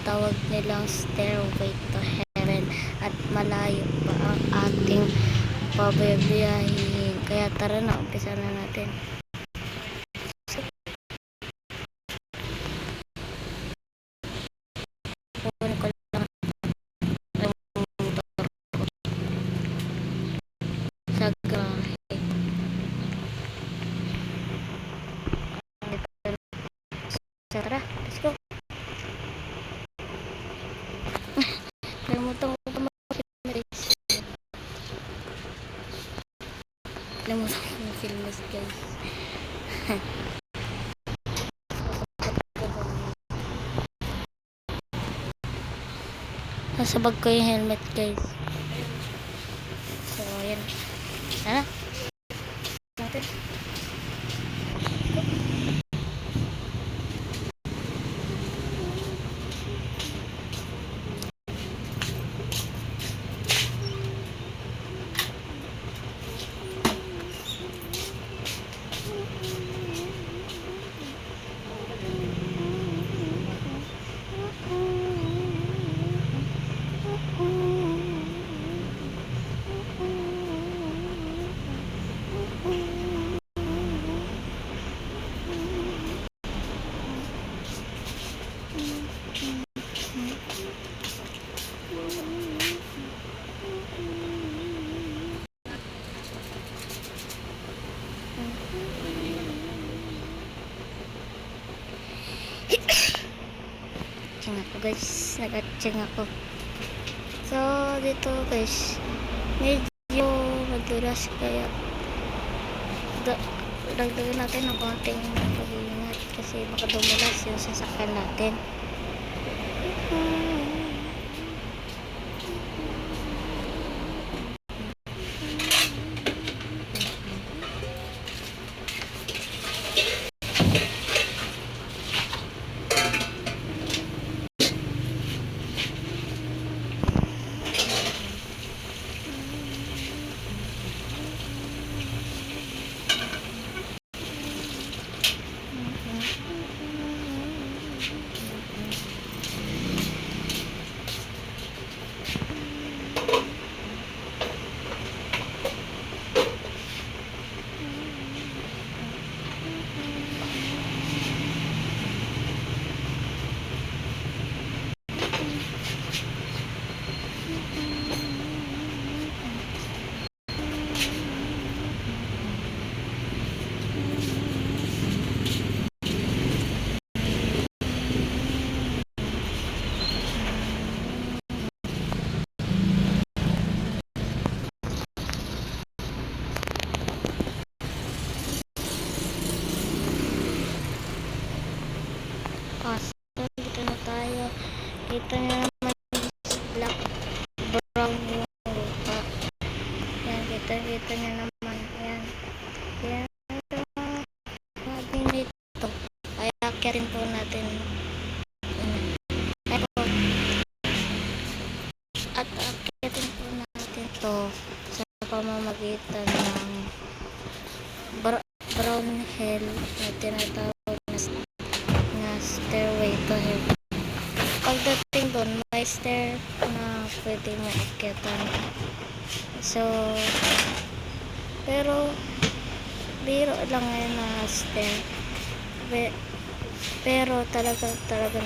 tinatawag nilang Stairway to Heaven at malayo pa ang ating pabibiyahin. Kaya tara na, umpisa na natin. Kunin ko lang ang motor ko sa garahe. Tara, let's go. Kalimutan ko pa mag-filmes. Kalimutan ko mag-filmes, guys. Nasabag ko yung helmet, guys. So, ayan. Tara. Natin. Ako guys, nag-atching ako. So dito guys, medyo madulas, kaya dagdagan natin ng konting pag-iingat kasi baka dumulas yung sasakyan natin. So dito na tayo. Kita nyo naman black brown yung lupa. Yan, kita nyo naman. Yan. Yan. Sabi nito. Kaya akitin po natin. At akitin po natin to sa pamamagitan ng brown hill na tinatawag na Stairway to Heaven. Pagdating doon, may stair na pwede mo akitan. So, pero biro lang ngayon na stair. Pero talagang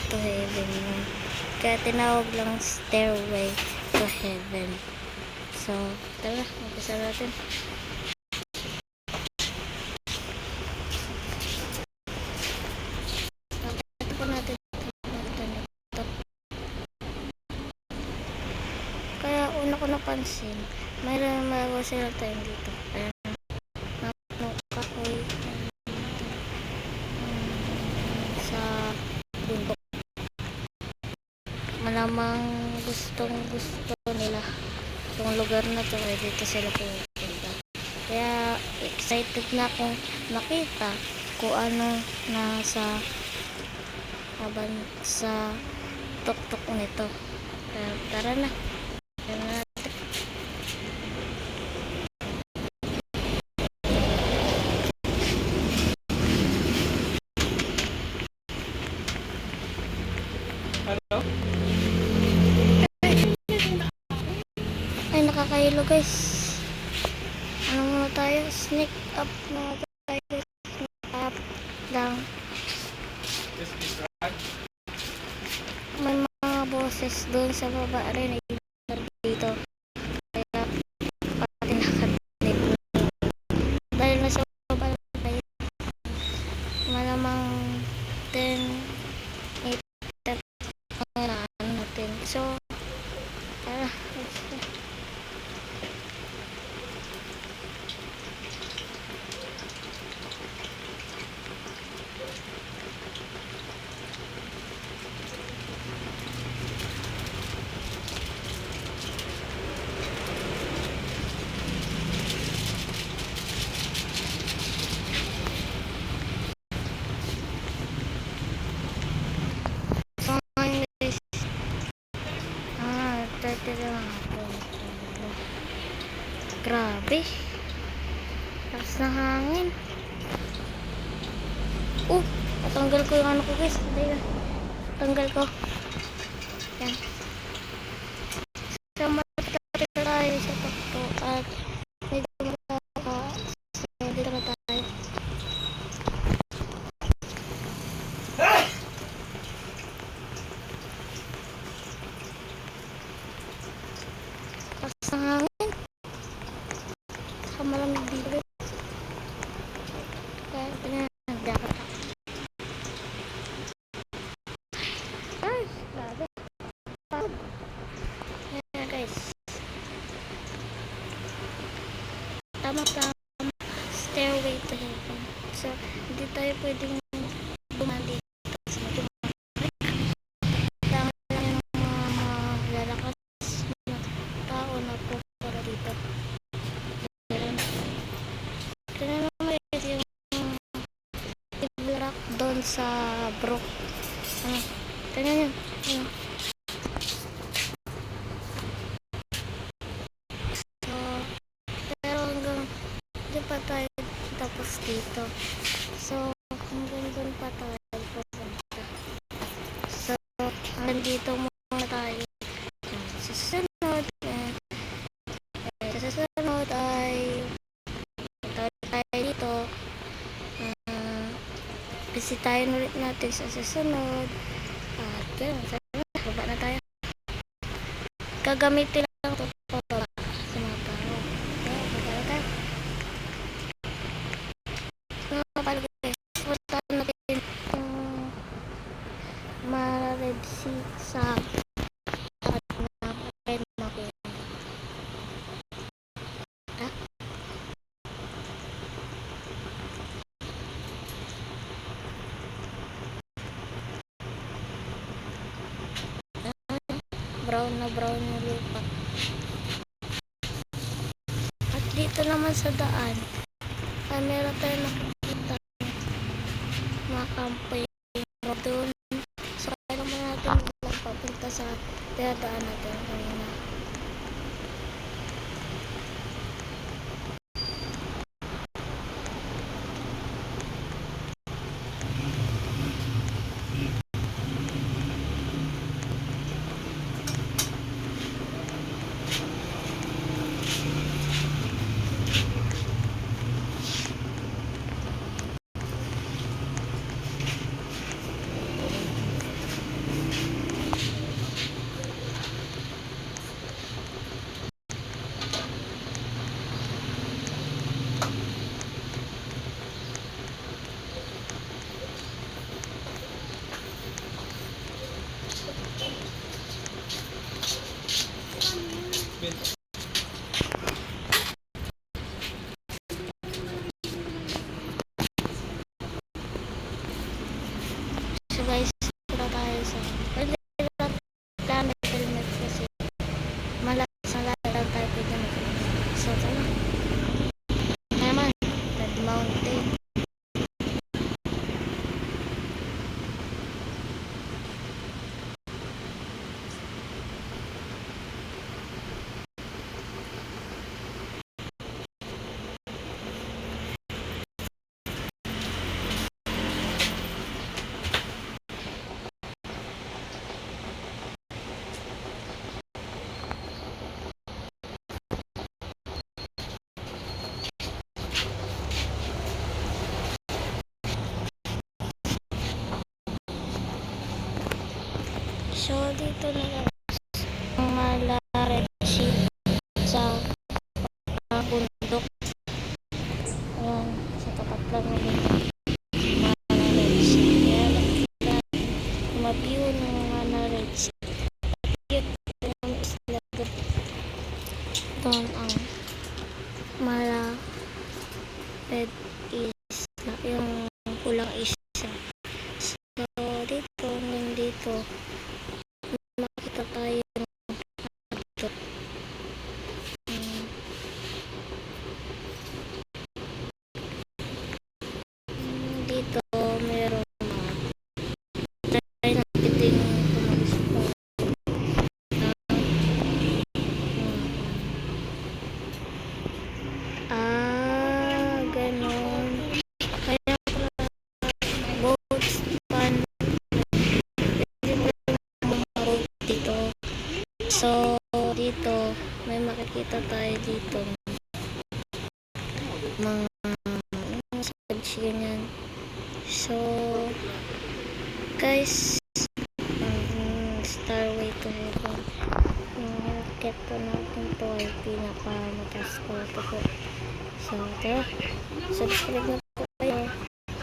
to heaven yun. Kaya tinawag lang Stairway to Heaven. So, tara, umpisa natin. Ito po natin. Kaya una ko napansin, mayroon sila tayo dito. Ayan. Kahoy sa bundok. Malamang gusto nila itong lugar na to, kaya dito sila pupunta. Kaya excited na akong makita kung ano nasa sa tuktok nito. Kaya tara na. Hello? tayo guys. Ano muna tayo? Sneak up na tayo guys. Sneak up lang. May mga boses doon sa baba rin dito. Kaya pati nakadinig. Dahil nasa baba tayo. Malamang 10, 8, 10 na ano natin. So, tara. Let's go. So, ngayon guys. 30 lang ako. Grabe. Lakas ng hangin. Natanggal ko yung ano ko guys. Tanggal ko. Yan. So, matapit na tayo sa takto. At medyo dito na tayo. Lakas ng hangin. Saka malamig dito. Kaya nagdapat ako. Ay, grabe. Yan guys. Tama. Stairway to heaven. So, hindi tayo pwedeng bumalik. Kailangan lang yung mga lalakas na tao na po para dito. Tignan naman yung rock doon sa brook. Tignan nyo. So, pero hanggang di pa tayo tapos dito. So, hanggang doon pa tayo pupunta. So, hanggang dito muna tayo. Sa susunod ay tayo dito. Bisitahin ulit natin sa susunod. At gano'n, baba na tayo. Gagamitin lang ito para sa mga tao. Baba na tayo. Guys, puntahan natin yung Red Sea sa brown yung lupa. At dito naman sa daan, meron tayo nakikita mga kampoy doon. So, kaya naman natin papunta sa daan natin kanina. So guys, punta tayo sa gamit helmet kasi malakas na lang tayo pwede mag-helmet. So, tama. So, dito na lang ang Malarechi sa bundok. Ayan, sa tapat lang ng Malarechi. Kaya nakita ma-view ng Malarechi. Cute yung isla doon. Doon ang Malapit isla, yung pulang isla. So, dito, nandito, makita tayo dito. Dito, meron try natin din tumalis pa. Ganon. Kaya boats, pan, pwede mo mga boat dito. So, dito, may makikita tayo dito. Mga massage, ganyan. So, guys, Starway to Heaven. Yung rocket po natin to ay pinakamataas po ito po. So, tara, subscribe na